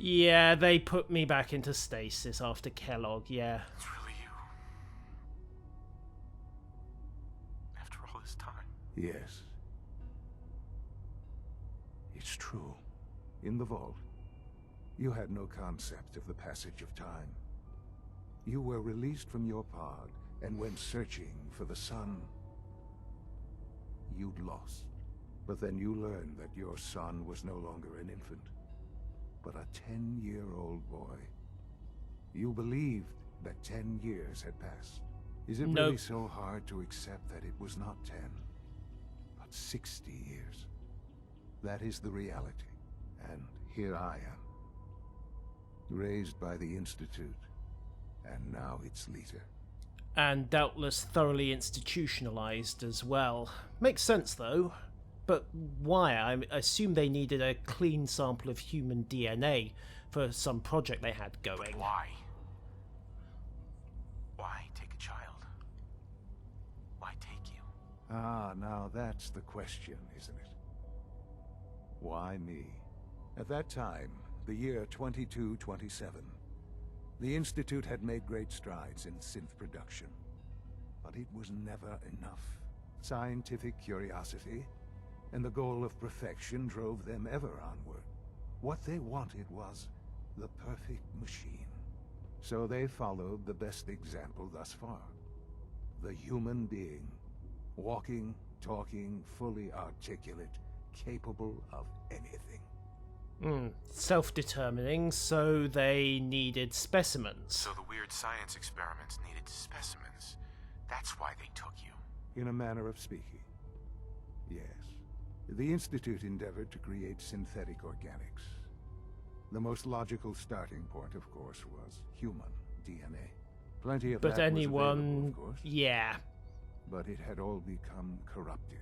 Yeah, they put me back into stasis after Kellogg, yeah. It's really you. After all this time. Yes. It's true. In the vault, you had no concept of the passage of time. You were released from your pod and went searching for the sun. You'd lost. But then you learned that your son was no longer an infant, but a 10-year-old boy. You believed that 10 years had passed. Is it really so hard to accept that it was not 10, but 60 years? That is the reality. And here I am, raised by the Institute, and now its leader. And doubtless thoroughly institutionalized as well. Makes sense, though. But why? I assume they needed a clean sample of human DNA for some project they had going. But why? Why take a child? Why take you? Ah, now that's the question, isn't it? Why me? At that time, the year 2227, the Institute had made great strides in synth production. But it was never enough. Scientific curiosity and the goal of perfection drove them ever onward. What they wanted was the perfect machine. So they followed the best example thus far. The human being. Walking, talking, fully articulate, capable of anything. Self-determining, so they needed specimens. So the weird science experiments needed specimens. That's why they took you. In a manner of speaking. Yes. The Institute endeavored to create synthetic organics. The most logical starting point, of course, was human DNA. Plenty of that was available, of course. Yeah. But it had all become corrupted.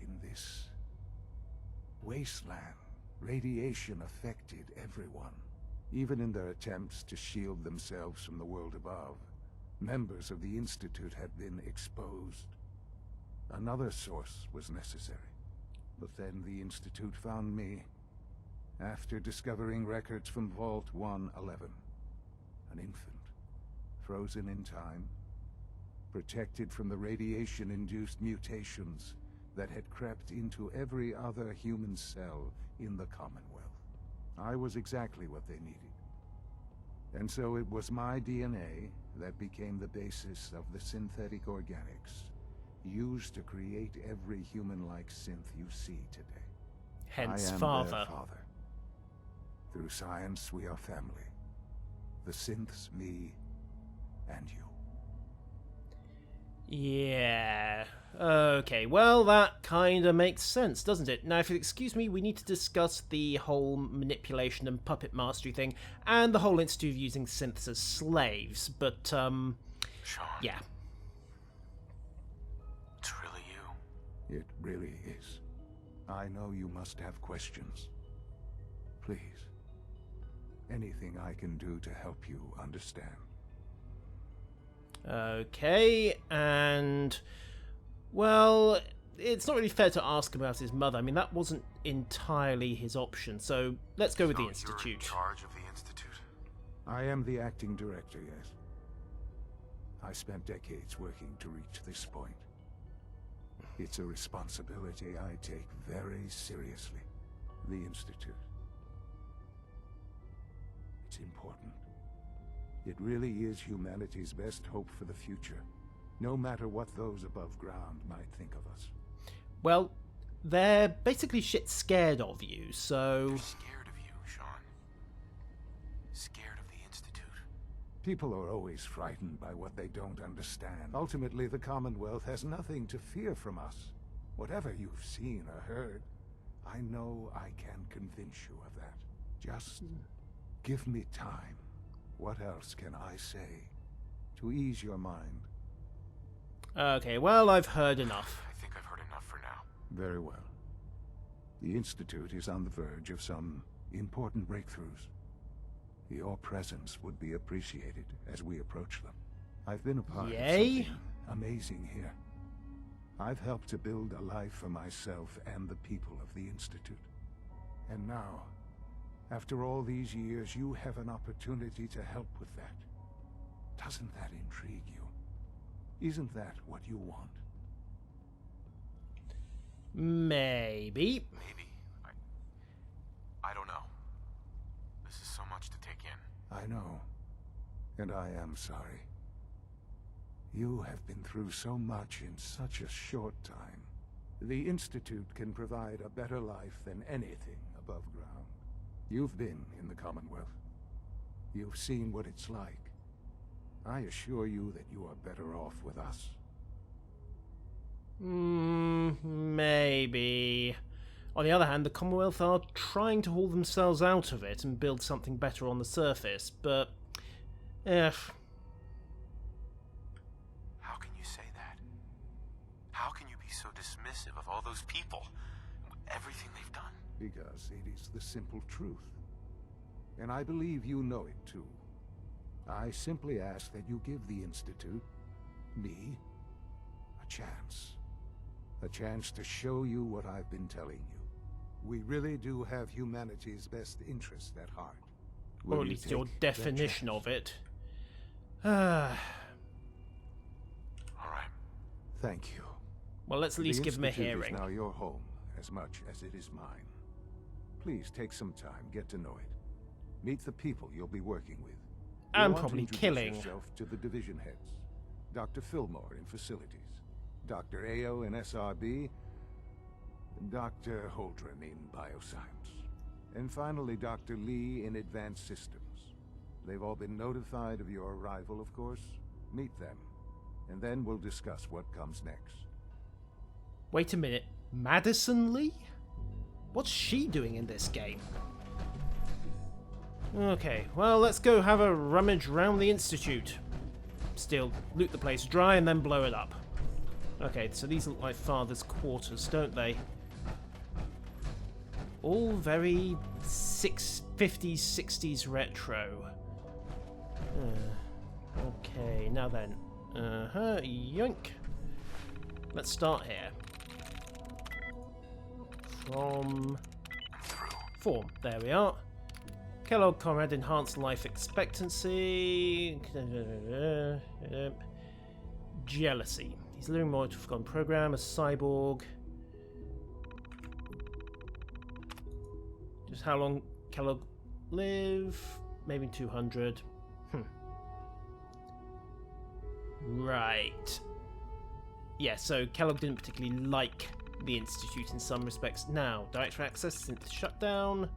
In this wasteland, radiation affected everyone. Even in their attempts to shield themselves from the world above, members of the Institute had been exposed. Another source was necessary. But then the Institute found me, after discovering records from Vault 111. An infant, frozen in time, protected from the radiation-induced mutations that had crept into every other human cell in the Commonwealth. I was exactly what they needed. And so it was my DNA that became the basis of the synthetic organics used to create every human-like synth you see today. Hence, I am father. their father. Through science, we are family. The synths, me, and you. Yeah. Okay, well, that kind of makes sense, doesn't it? Now, if you'll excuse me, we need to discuss the whole manipulation and puppet mastery thing, and the whole institute of using synths as slaves, but, Sean. yeah. It's really you. It really is. I know you must have questions. Please. Anything I can do to help you understand. Okay, and... well, it's not really fair to ask him about his mother. I mean, that wasn't entirely his option, so let's go with the Institute. You're in charge of the Institute? I am the acting director, yes. I spent decades working to reach this point. It's a responsibility I take very seriously. The Institute. It's important. It really is humanity's best hope for the future, no matter what those above ground might think of us. Well, they're basically shit scared of you, so... They're scared of you, Sean. Scared of the Institute. People are always frightened by what they don't understand. Ultimately, the Commonwealth has nothing to fear from us. Whatever you've seen or heard, I know I can convince you of that. Just give me time. What else can I say to ease your mind? Okay, well, I've heard enough. I think I've heard enough for now. Very well. The Institute is on the verge of some important breakthroughs. Your presence would be appreciated as we approach them. I've been a part of something amazing here. I've helped to build a life for myself and the people of the Institute. And now, After all these years, you have an opportunity to help with that. Doesn't that intrigue you? Isn't that what you want? Maybe. Maybe. I don't know. This is so much to take in. I know. And I am sorry. You have been through so much in such a short time. The Institute can provide a better life than anything above ground. You've been in the Commonwealth. You've seen what it's like. I assure you that you are better off with us. Maybe. On the other hand, the Commonwealth are trying to haul themselves out of it and build something better on the surface, but... How can you say that? How can you be so dismissive of all those people? Everything they've done? Because it is the simple truth. And I believe you know it too. I simply ask that you give the Institute, me, a chance. A chance to show you what I've been telling you. We really do have humanity's best interest at heart. Or at least your definition of it. All right. Thank you. Well, let's at least give him a hearing. The Institute is now your home, as much as it is mine. Please take some time, get to know it. Meet the people you'll be working with. And probably killing. Yourself to the division heads. Dr. Fillmore in facilities, Dr. Ayo in SRB, and Dr. Holdren in bioscience. And finally, Dr. Lee in advanced systems. They've all been notified of your arrival, of course. Meet them, and then we'll discuss what comes next. Wait a minute. Madison Lee? What's she doing in this game? Okay, well, let's go have a rummage round the Institute. Still, loot the place dry and then blow it up. Okay, so these look like Father's quarters, don't they? All very 50s, 60s retro. Okay, now then. Yoink. Let's start here. From... Form, there we are. Kellogg Comrade enhanced life expectancy. Jealousy. He's living more to forgotten program, a cyborg. Just how long Kellogg live? Maybe 200. Right. Yeah, so Kellogg didn't particularly like the Institute in some respects. Now, direct access since shutdown.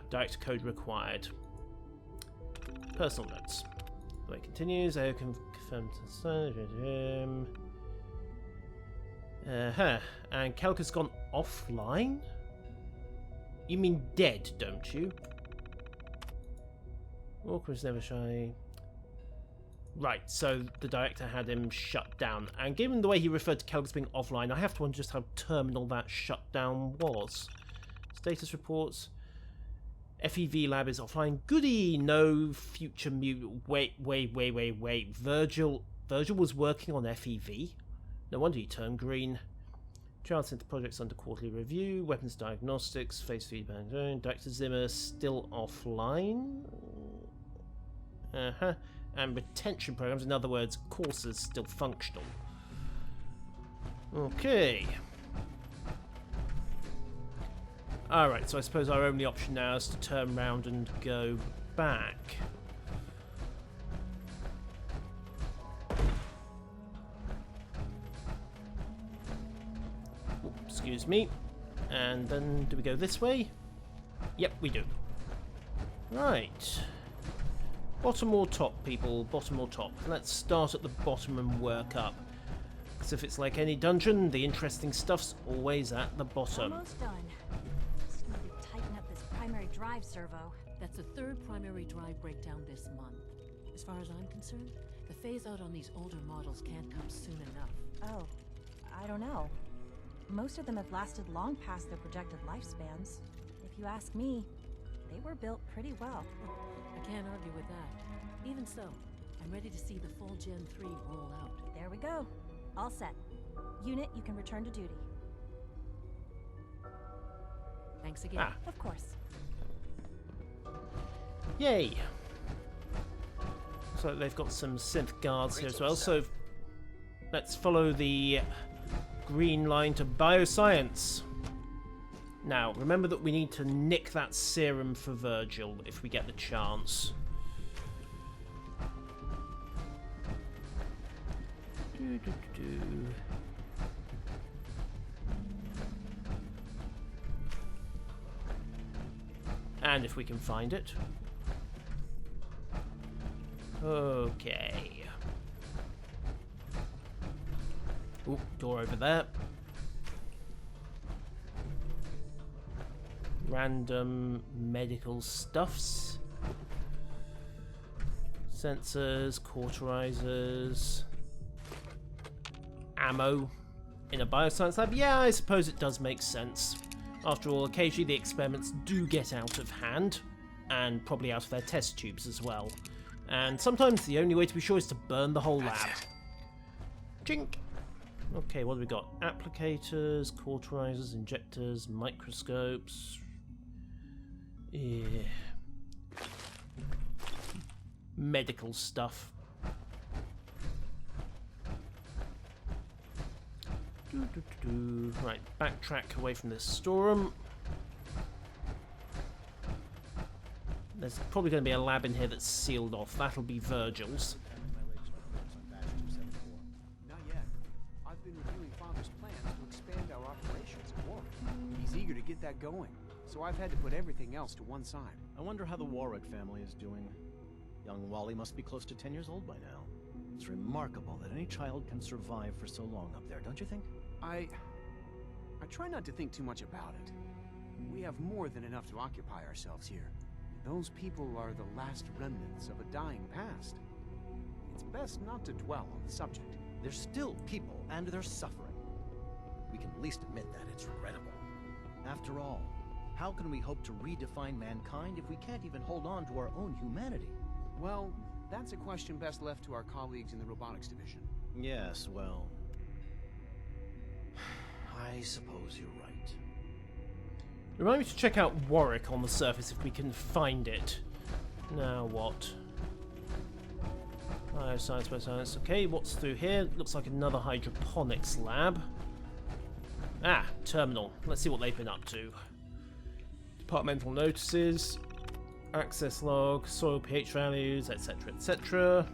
Direct code required. Personal notes. The way it continues. I confirmed. And Kellogg has gone offline? You mean dead, don't you? Walker was never shy. Right, so the director had him shut down. And given the way he referred to Kellogg as being offline, I have to wonder just how terminal that shutdown was. Status reports. FEV lab is offline. Goody! No future Wait. Virgil was working on FEV? No wonder he turned green. Child Center projects under quarterly review. Weapons diagnostics. Phase feedback. Director Zimmer still offline. And retention programs, in other words, courses still functional. Okay. Alright, so I suppose our only option now is to turn around and go back. Ooh, excuse me. And then do we go this way? Yep, we do. Right. Bottom or top, people? Bottom or top? Let's start at the bottom and work up. Because if it's like any dungeon, the interesting stuff's always at the bottom. Almost done. Just need to tighten up this primary drive servo. That's the third primary drive breakdown this month. As far as I'm concerned, the phase out on these older models can't come soon enough. Oh, I don't know. Most of them have lasted long past their projected lifespans. If you ask me, they were built pretty well. I can't argue with that. Even so, I'm ready to see the full Gen 3 roll out. There we go. All set. Unit, you can return to duty. Thanks again. Ah, Of course. yay! So they've got some synth guards here as well, so let's follow the green line to bioscience. Now, remember that we need to nick that serum for Virgil if we get the chance. And if we can find it. Okay. Ooh, door over there. Random medical stuffs. Sensors, cauterizers. Ammo in a bioscience lab. Yeah, I suppose it does make sense. After all, occasionally the experiments do get out of hand, and probably out of their test tubes as well. And sometimes the only way to be sure is to burn the whole lab. Chink! Okay, what have we got? Applicators, cauterizers, injectors, microscopes. Yeah. Medical stuff. Right, backtrack away from this storeroom. There's probably going to be a lab in here that's sealed off. That'll be Virgil's. Not yet. I've been reviewing Father's plans to expand our operations at Warwick. He's eager to get that going, so I've had to put everything else to one side. I wonder how the Warwick family is doing. Young Wally must be close to 10 years old by now. It's remarkable that any child can survive for so long up there, don't you think? I try not to think too much about it. We have more than enough to occupy ourselves here. Those people are the last remnants of a dying past. It's best not to dwell on the subject. They're still people, and they're suffering. We can at least admit that it's regrettable. After all, how can we hope to redefine mankind if we can't even hold on to our own humanity? Well, that's a question best left to our colleagues in the robotics division. Yes, well... I suppose you're right. Remind me to check out Warwick on the surface if we can find it. Now what? Bioscience, bioscience. Okay, what's through here? Looks like another hydroponics lab. Ah, terminal. Let's see what they've been up to. Departmental notices, access log, soil pH values, etc., etc.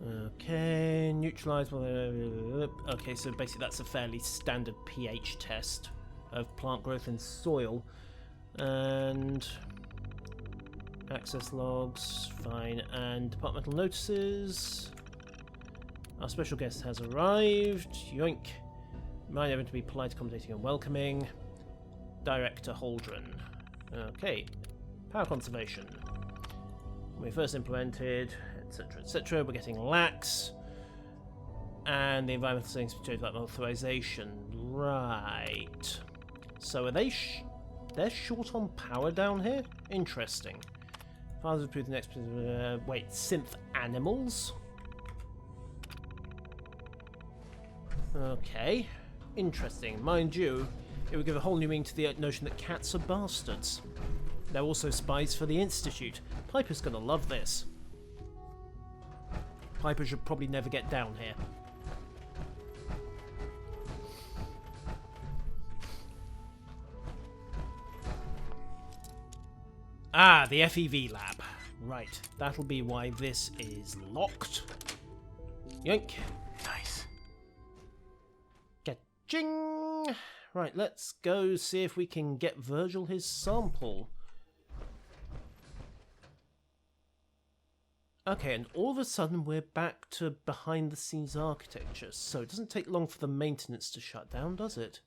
Okay, neutralize. Okay, so basically that's a fairly standard pH test of plant growth in soil. And access logs, fine. And departmental notices. Our special guest has arrived. Yoink. Remind everyone to be polite, accommodating, and welcoming. Director Holdren. Okay. Power conservation. When we first implemented, etc., etc., we're getting lax. And the environmental settings for that authorization. Right. So are they they're short on power down here? Interesting. Fathers approved the next... wait, synth animals? Okay. Interesting. Mind you, it would give a whole new meaning to the notion that cats are bastards. They're also spies for the Institute. Piper's gonna love this. Piper should probably never get down here. Ah, the FEV lab. Right, that'll be why this is locked. Yoink. Nice. Ka-ching! Right, let's go see if we can get Virgil his sample. Okay, and all of a sudden we're back to behind-the-scenes architecture, so it doesn't take long for the maintenance to shut down, does it?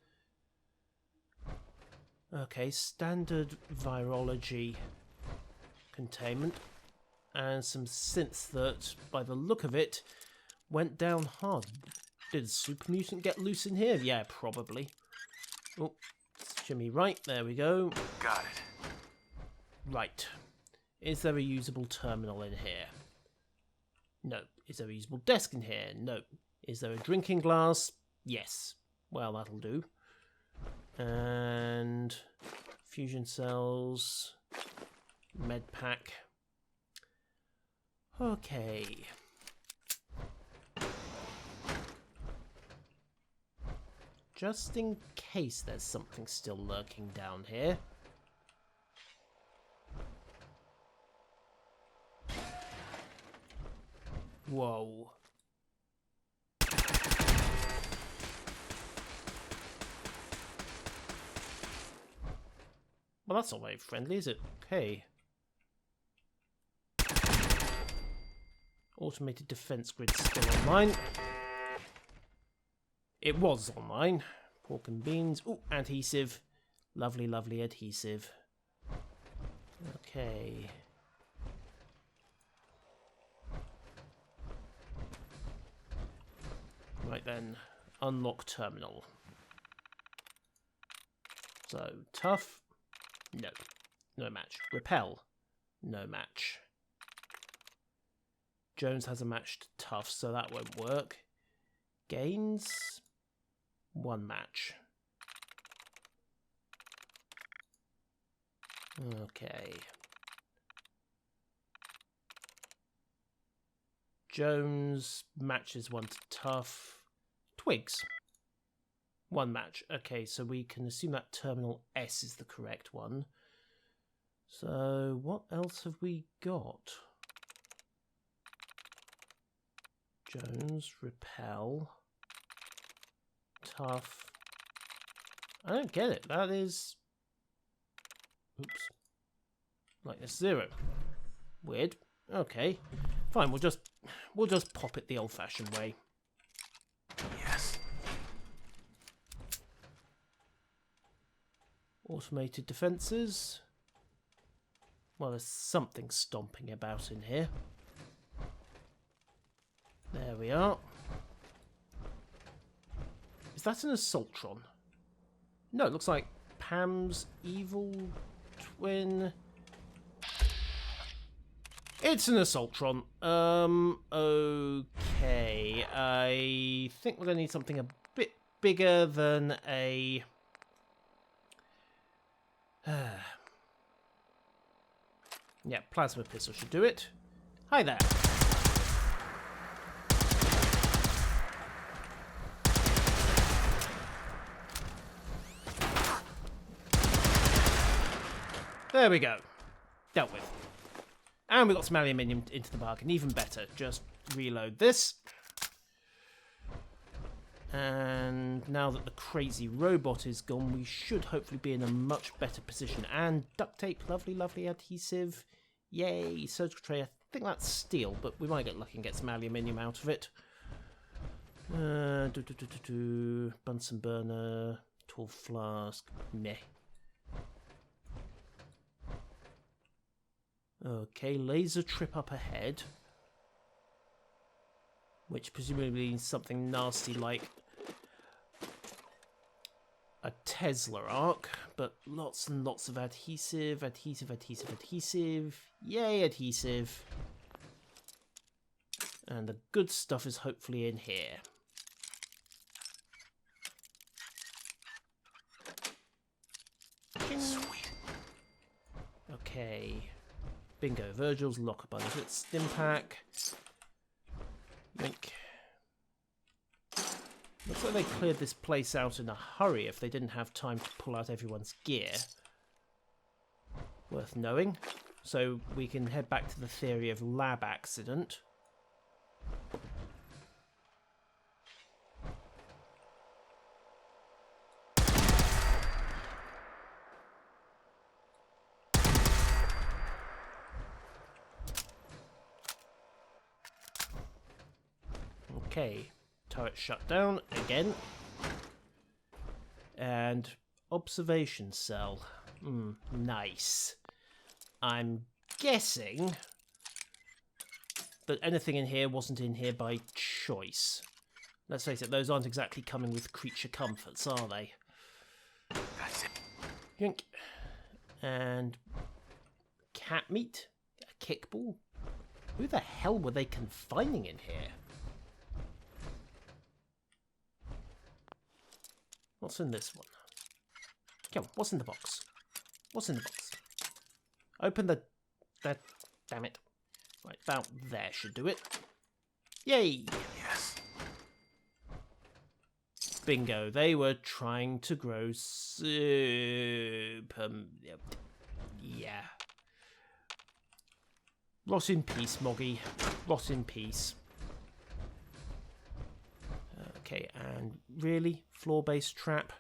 Okay, standard virology containment, and some synths that, by the look of it, went down hard. Did a super mutant get loose in here? Yeah, probably. Oh, shimmy right, there we go. Got it. Right. Is there a usable terminal in here? No. Is there a usable desk in here? No. Is there a drinking glass? Yes. Well, that'll do. And fusion cells, med pack. Okay. Just in case there's something still lurking down here. Whoa. Well, that's not very friendly, is it? Okay. Automated defense grid still online. It was online. Pork and beans. Ooh, adhesive. Lovely, lovely adhesive. Okay. Right then. Unlock terminal. So, tough. No. No match. Repel. No match. Jones has a match to tough, so that won't work. Gains. 1 match. Okay. Jones matches 1 to tough. Twigs. 1 match. Okay, so we can assume that terminal S is the correct one. So what else have we got? Jones, repel, tough. I don't get it. That is... Oops. Lightness 0. Weird. Okay. Fine, we'll just pop it the old-fashioned way. Yes. Automated defences. Well, there's something stomping about in here. There we are. Is that an Assaultron? No, it looks like Pam's evil twin. It's an Assaultron. Okay. I think we're going to need something a bit bigger than a... Yeah, plasma pistol should do it. Hi there. There we go. Dealt with. And we got some aluminium into the bargain. Even better. Just reload this. And now that the crazy robot is gone, we should hopefully be in a much better position. And duct tape, lovely, lovely adhesive. Yay, surgical tray. I think that's steel, but we might get lucky and get some aluminium out of it. Bunsen burner, tall flask, meh. Okay, laser trip up ahead. Which presumably means something nasty like a Tesla arc, but lots and lots of adhesive, adhesive, adhesive, adhesive. Yay, adhesive. And the good stuff is hopefully in here. Sweet. Okay. Bingo. Virgil's locker bunny. Let's stim pack. Link. Looks like they cleared this place out in a hurry if they didn't have time to pull out everyone's gear. Worth knowing. So we can head back to the theory of lab accident. Okay, turret shut down again. And observation cell. Nice. I'm guessing that anything in here wasn't in here by choice. Let's face it, those aren't exactly coming with creature comforts, are they? That's it. Yoink. And cat meat? A kickball? Who the hell were they confining in here? What's in this one? Come on, what's in the box? What's in the box? Open the... damn it. Right, about there should do it. Yay! Yes. Bingo, they were trying to grow super... yeah. Rot in peace, Moggy. Rot in peace. Okay, and really? Floor-based trap?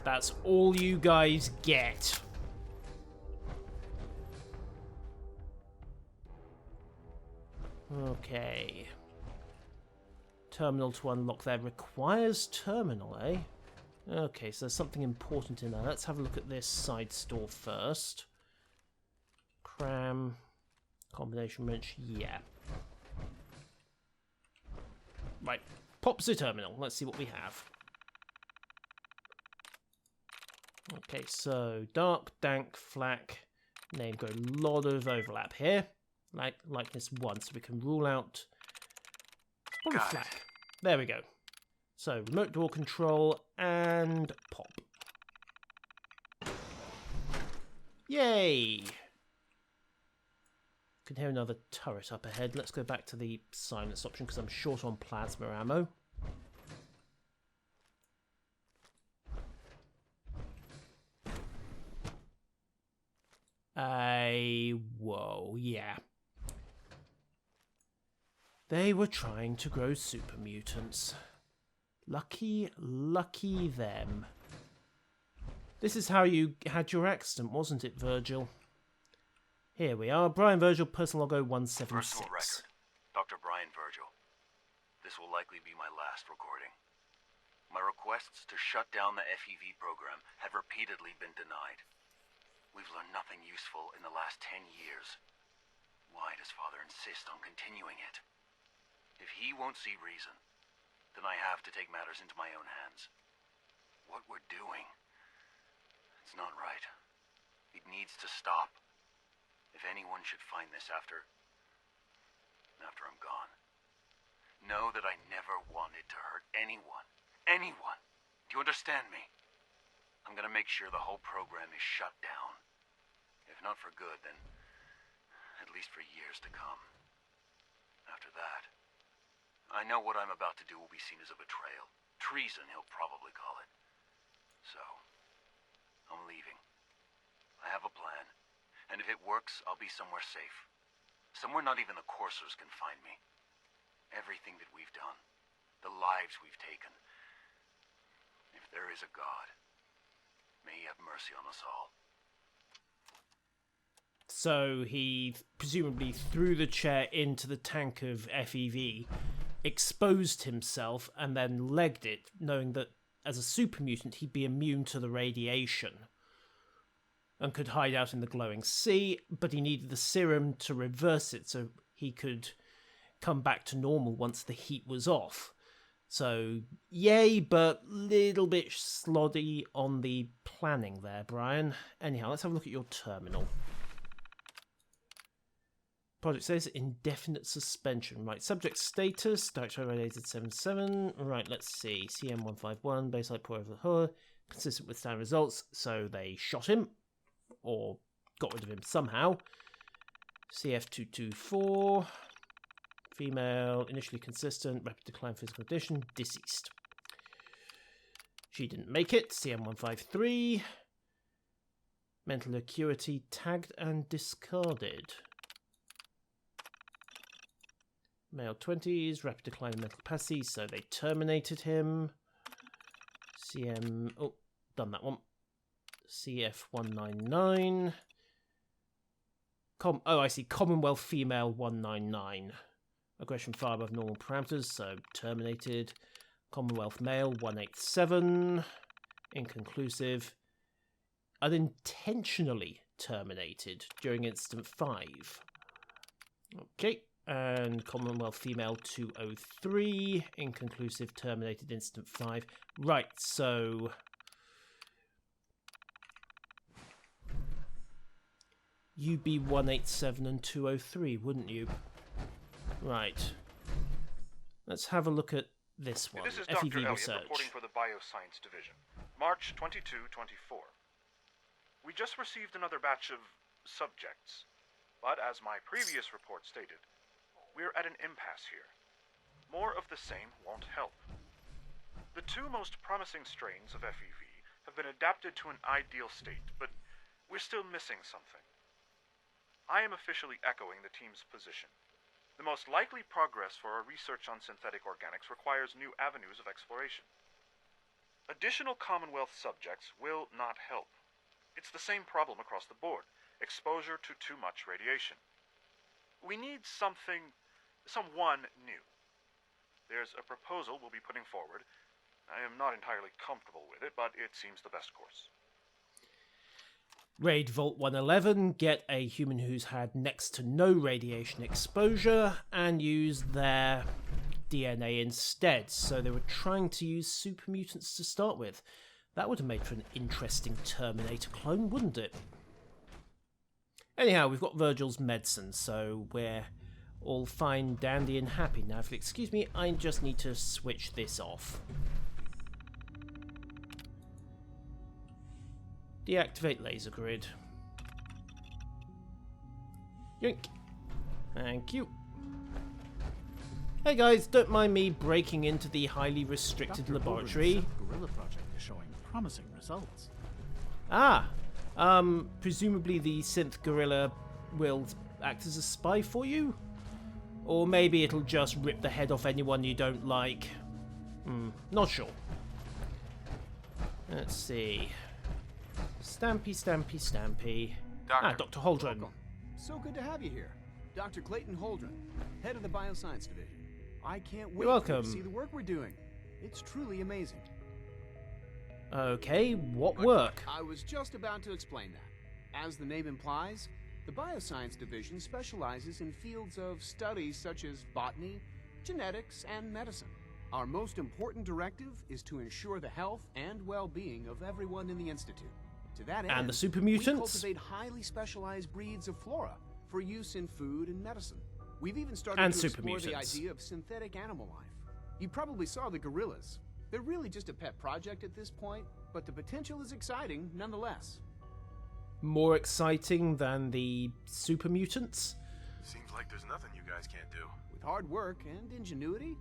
That's all you guys get. Okay. Terminal to unlock there requires terminal, eh? Okay, so there's something important in there. Let's have a look at this side store first. Cram. Combination wrench, yeah. Right, pop the terminal. Let's see what we have. Okay, so dark, dank, flak. Name got a lot of overlap here. Like this one, so we can rule out. Probably Got it. flak. There we go. So remote door control and pop. Yay! Can hear another turret up ahead. Let's go back to the silence option because I'm short on plasma ammo. Whoa, yeah. They were trying to grow super mutants. Lucky, lucky them. This is how you had your accident, wasn't it, Virgil? Here we are, Brian Virgil, personal logo 176. Personal record. Dr. Brian Virgil. This will likely be my last recording. My requests to shut down the FEV program have repeatedly been denied. We've learned nothing useful in the last 10 years. Why does Father insist on continuing it? If he won't see reason, then I have to take matters into my own hands. What we're doing, it's not right. It needs to stop. If anyone should find this after I'm gone, know that I never wanted to hurt anyone. Anyone. Do you understand me? I'm gonna make sure the whole program is shut down. If not for good, then at least for years to come. After that, I know what I'm about to do will be seen as a betrayal. Treason, he'll probably call it. So, I'm leaving. I have a plan. And if it works, I'll be somewhere safe. Somewhere not even the coursers can find me. Everything that we've done. The lives we've taken. If there is a God, may he have mercy on us all. So he presumably threw the chair into the tank of FEV, exposed himself, and then legged it, knowing that as a super mutant he'd be immune to the radiation and could hide out in the glowing sea, but he needed the serum to reverse it so he could come back to normal once the heat was off. So, yay, but little bit sloddy on the planning there, Brian. Anyhow, let's have a look at your terminal. Project says indefinite suspension. Right, subject status, director related 77. Right, let's see. CM151, baseline pour over the hull. Consistent with standard results, so they shot him. Or got rid of him somehow. CF224. Female, initially consistent, rapid decline physical condition, deceased. She didn't make it. CM153. Mental acuity tagged and discarded. Male 20s, rapid decline in mental capacity, so they terminated him. CM... oh, done that one. CF199. Oh, I see. Commonwealth female 199. Aggression far above normal parameters, so terminated. Commonwealth male 187. Inconclusive. Unintentionally terminated during incident 5. Okay. And Commonwealth female 203. Inconclusive, terminated incident 5. Right, so... You'd be 187 and 203, wouldn't you? Right. Let's have a look at this one. This is FEV Dr. Elliot research. reporting for the Bioscience Division. March 22-24. We just received another batch of subjects. But as my previous report stated, we're at an impasse here. More of the same won't help. The two most promising strains of FEV have been adapted to an ideal state, but we're still missing something. I am officially echoing the team's position. The most likely progress for our research on synthetic organics requires new avenues of exploration. Additional Commonwealth subjects will not help. It's the same problem across the board. Exposure to too much radiation. We need someone new. There's a proposal we'll be putting forward. I am not entirely comfortable with it, but it seems the best course. Raid Vault 111, get a human who's had next to no radiation exposure and use their DNA instead. So they were trying to use super mutants to start with. That would have made for an interesting Terminator clone, wouldn't it? Anyhow, we've got Virgil's medicine, so we're all fine, dandy and happy. Now, if you'll excuse me, I just need to switch this off. Deactivate laser grid. Yoink. Thank you. Hey guys, don't mind me breaking into the highly restricted Dr. laboratory. Overton's Gorilla project is showing promising results. Ah, presumably the synth gorilla will act as a spy for you? Or maybe it'll just rip the head off anyone you don't like. Not sure. Let's see. Stampy, Stampy, Stampy. Doctor. Dr. Holdren. Welcome. So good to have you here. Dr. Clayton Holdren, head of the Bioscience Division. I can't wait You're for you welcome. to see the work we're doing. It's truly amazing. Okay, what Good. work? I was just about to explain that. As the name implies, the Bioscience Division specializes in fields of studies such as botany, genetics, and medicine. Our most important directive is to ensure the health and well-being of everyone in the Institute. To that end, And the super we mutants? cultivate highly specialized breeds of flora for use in food and medicine. We've even started And to super explore the mutants. idea of synthetic animal life. You probably saw the gorillas. They're really just a pet project at this point, but the potential is exciting nonetheless. More exciting than the super mutants? Seems like there's nothing you guys can't do. With hard work and ingenuity,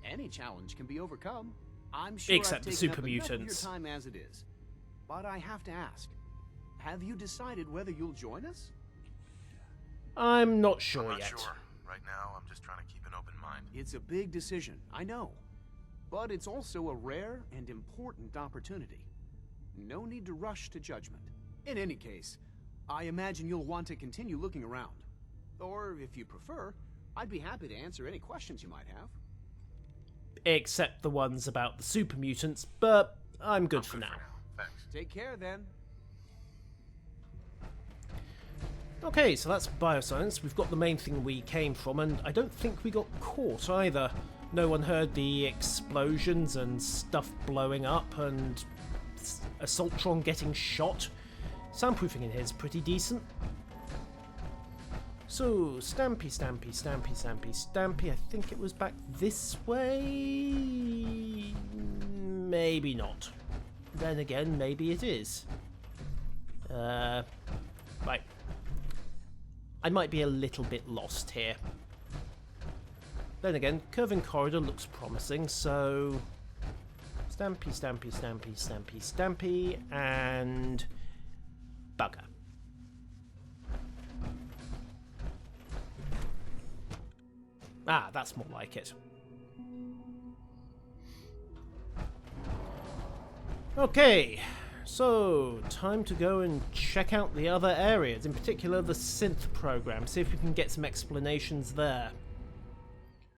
any challenge can be overcome. I'm sure Except the I've taken super up enough mutants. of your time as it is. But I have to ask, have you decided whether you'll join us? I'm not sure I'm not yet. sure. Right now, I'm just trying to keep an open mind. It's a big decision, I know. But it's also a rare and important opportunity. No need to rush to judgment. In any case, I imagine you'll want to continue looking around. Or, if you prefer, I'd be happy to answer any questions you might have. Except the ones about the super mutants, but I'm good for now. Thanks. Take care, then. Okay, so that's bioscience. We've got the main thing we came from, and I don't think we got caught either. No one heard the explosions and stuff blowing up and Assaultron getting shot. Soundproofing in here is pretty decent. So, Stampy, Stampy, Stampy, Stampy, Stampy. I think it was back this way. Maybe not. Then again, maybe it is. Right. I might be a little bit lost here. Then again, curving corridor looks promising, so... Stampy, Stampy, Stampy, Stampy, Stampy, and... Bugger. Ah, that's more like it. Okay, so time to go and check out the other areas, in particular the synth program, see if we can get some explanations there.